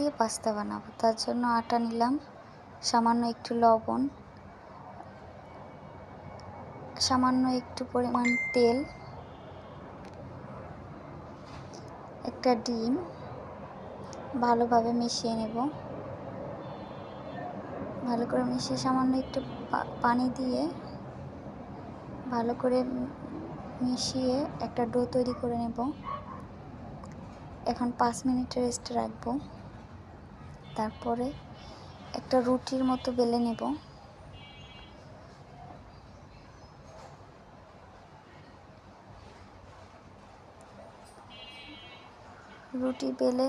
দিয়ে পাস্তা বানাবো। তার জন্য আটা নিলাম, সামান্য একটু লবণ, সামান্য একটু পরিমাণ তেল, একটা ডিম ভালোভাবে মিশিয়ে নেব। ভালো করে মিশিয়ে সামান্য একটু পানি দিয়ে ভালো করে মিশিয়ে একটা ডো তৈরি করে নেব। এখন 5 মিনিট রেস্ট রাখবো। তারপরে একটা রুটির মতো বেলে নেব। রুটি বেলে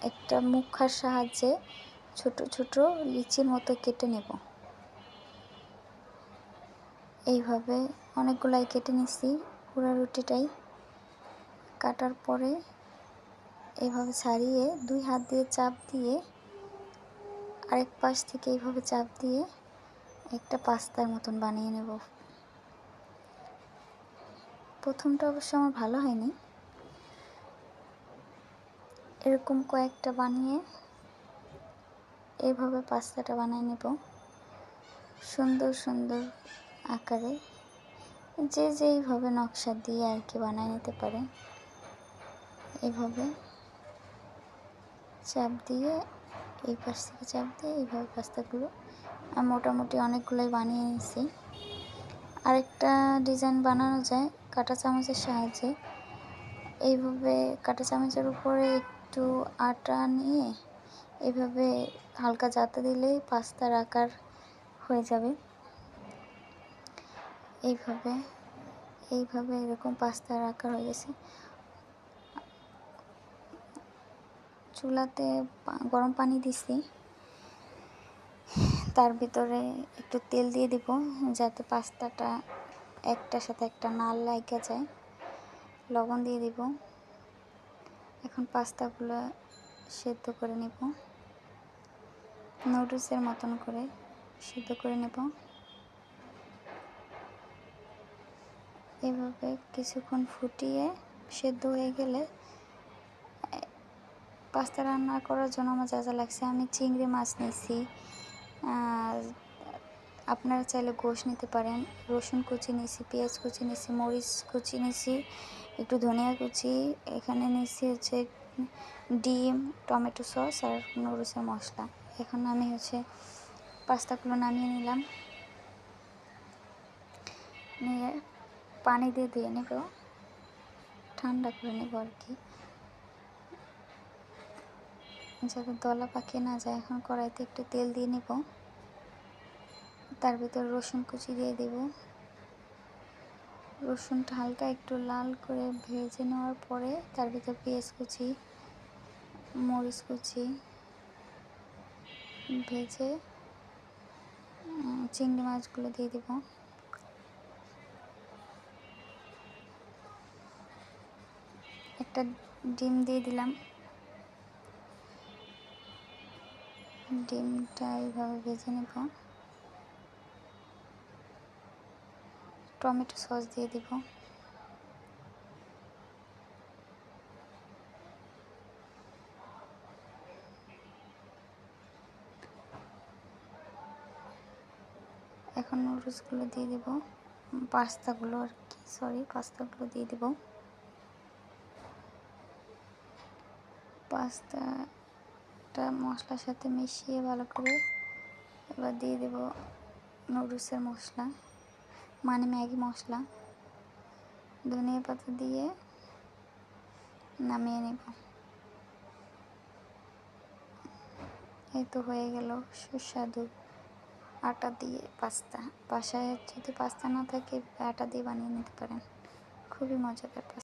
একটা মুখার সাহায্যে ছোট ছোট লিচির মতো কেটে নেব। এইভাবে অনেকগুলাই কেটে নিছি। পুরো রুটিটাই কাটার পরে এইভাবে ছাড়িয়ে 2 হাত দিয়ে চাপ দিয়ে আরেক পাশ থেকে এইভাবে চাপ দিয়ে একটা পাস্তার মতন বানিয়ে নেব। প্রথমটা অবশ্য আমার ভালো হয়নি। এরকম কয়েকটা বানিয়ে এইভাবে পাস্তাটা বানিয়ে নেব সুন্দর সুন্দর আকারে। যে যেইভাবে নকশা দিয়ে আর কি বানিয়ে নিতে পারে। এইভাবে চাপ দিয়ে এই পাশ থেকে চাপ দিয়ে এইভাবে পাস্তাগুলো মোটামুটি অনেকগুলোই বানিয়ে নিয়েছি। আরেকটা ডিজাইন বানানো যায় কাঁটা চামচের সাহায্যে। এইভাবে কাঁটা চামচের উপরে একটু আটা নিয়ে এইভাবে হালকা যাতে দিলেই পাস্তার আকার হয়ে যাবে। এইভাবে এরকম পাস্তার আকার হয়ে গেছে। চুলাতে গরম পানি দিছি, তার ভিতরে একটু তেল দিয়ে দিব যাতে পাস্তাটা একটার সাথে একটা না লাগা যায়। লবণ দিয়ে দিব। এখন পাস্তাগুলো সেদ্ধ করে নেব, নুডলসের মতন করে সেদ্ধ করে নেব। এভাবে কিছুক্ষণ ফুটিয়ে সেদ্ধ হয়ে গেলে পাস্তা রান্না করার জন্য আমার যা যা লাগছে, আমি চিংড়ি মাছ নিয়েছি। আপনারা চাইলে গোশ নিতে পারেন। রসুন কুচি নিয়েছি, পেঁয়াজ কুচি নিয়েছি, মরিচ কুচি নিয়েছি, একটু ধনিয়া কুচি, এখানে নিয়েছি হচ্ছে ডিম, টমেটো সস আর নুডলসের মশলা। এখন আমি পাস্তাগুলো নামিয়ে নিলাম, নিয়ে পানি দিয়ে ধুয়ে নেব, ঠান্ডা করে নেব আর কি, যাতে দলা পাকিয়ে না যায়। এখন কড়াইতে একটু তেল দিয়ে নেব, তার ভিতর রসুন কুচি দিয়ে দেব। রসুনটা হালকা একটু লাল করে ভেজে নেওয়ার পরে তার ভিতর পেঁয়াজ কুচি, মরিচ কুচি ভেজে চিংড়ি মাছগুলো দিয়ে দেব। একটা ডিম দিয়ে দিলাম। ডিমটা এইভাবে ভেজে নেব। টমেটো সস দিয়ে দিব। এখন নুডলসগুলো দিয়ে দেব, পাস্তাগুলো আর কি, পাস্তাগুলো দিয়ে দেব। পাস্তাটা মশলার সাথে মিশিয়ে ভালো করে এবার দিয়ে দেব নুডলসের মশলা, মানে ম্যাগি মশলা, ধনিয়া পাতা দিয়ে নামিয়ে নেব। এই তো হয়ে গেল সুস্বাদু আটা দিয়ে পাস্তা। বাসায় যদি পাস্তা না থাকে আটা দিয়ে বানিয়ে নিতে পারেন, খুবই মজাদার পাস্তা।